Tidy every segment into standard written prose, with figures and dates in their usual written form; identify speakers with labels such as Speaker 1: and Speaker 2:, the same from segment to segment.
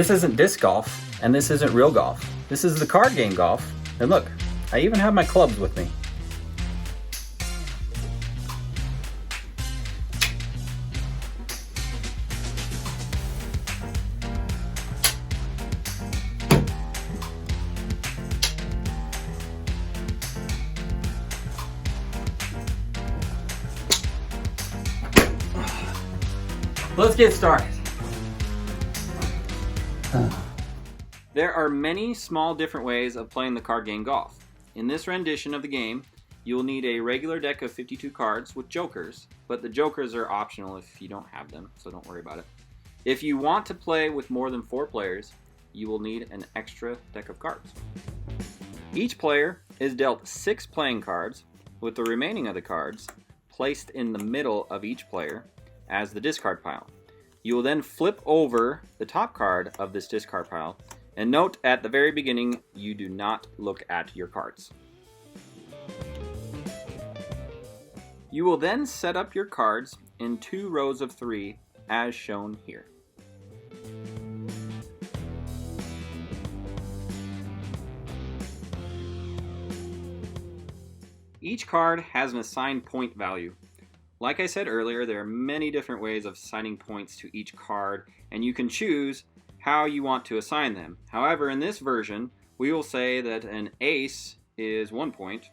Speaker 1: This isn't disc golf, and this isn't real golf. This is the card game golf. And look, I even have my clubs with me. Let's get started. There are many small different ways of playing the card game golf. In this rendition of the game, you will need a regular deck of 52 cards with jokers, but the jokers are optional if you don't have them, so don't worry about it. If you want to play with more than 4 players, you will need an extra deck of cards. Each player is dealt 6 playing cards, with the remaining of the cards placed in the middle of each player as the discard pile. You will then flip over the top card of this discard pile, and note at the very beginning you do not look at your cards. You will then set up your cards in 2 rows of 3 as shown here. Each card has an assigned point value. Like I said earlier, there are many different ways of assigning points to each card, and you can choose how you want to assign them. However, in this version, we will say that an ace is 1 point,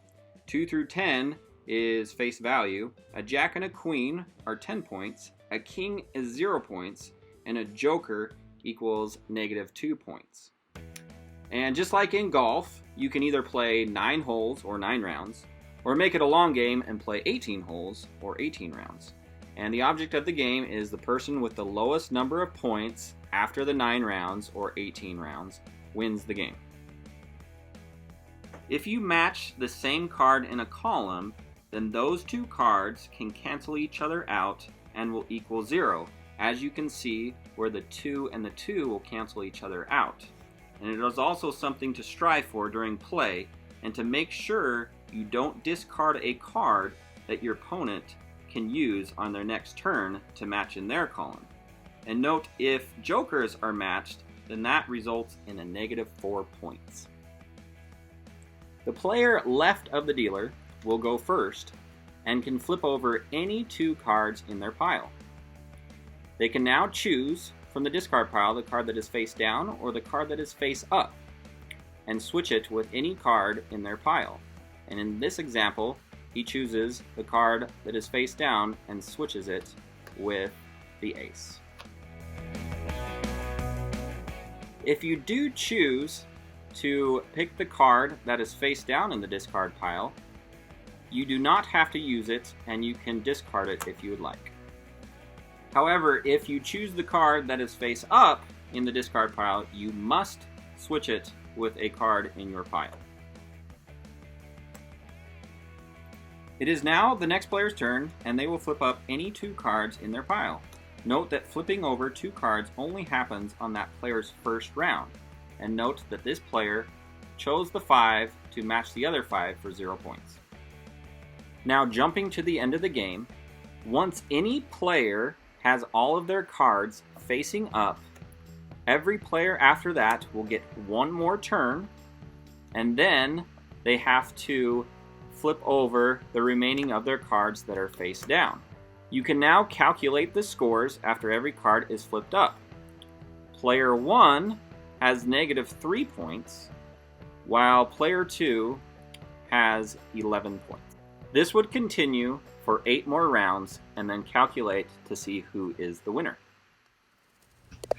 Speaker 1: 2 through 10 is face value, a jack and a queen are 10 points, a king is 0 points, and a joker equals -2 points. And just like in golf, you can either play 9 holes or 9 rounds, or make it a long game and play 18 holes or 18 rounds. And the object of the game is the person with the lowest number of points after the 9 rounds or 18 rounds wins the game. If you match the same card in a column, then those 2 cards can cancel each other out and will equal 0, as you can see where the 2 and the 2 will cancel each other out. And it is also something to strive for during play, and to make sure you don't discard a card that your opponent can use on their next turn to match in their column. And note, if jokers are matched, then that results in a -4 points. The player left of the dealer will go first and can flip over any 2 cards in their pile. They can now choose from the discard pile the card that is face down or the card that is face up, and switch it with any card in their pile. And in this example, he chooses the card that is face down and switches it with the ace. If you do choose to pick the card that is face down in the discard pile, you do not have to use it, and you can discard it if you would like. However, if you choose the card that is face up in the discard pile, you must switch it with a card in your pile. It is now the next player's turn, and they will flip up any 2 cards in their pile. Note that flipping over 2 cards only happens on that player's first round, and note that this player chose the 5 to match the other 5 for 0 points. Now jumping to the end of the game, once any player has all of their cards facing up, every player after that will get 1 more turn, and then they have to flip over the remaining of their cards that are face down. You can now calculate the scores after every card is flipped up. Player 1 has -3 points, while player 2 has 11 points. This would continue for 8 more rounds, and then calculate to see who is the winner.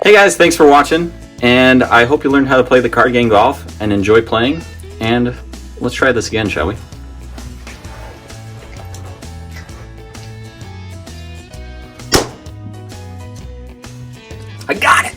Speaker 1: Hey guys, thanks for watching, and I hope you learned how to play the card game golf and enjoy playing, and let's try this again, shall we? I got it!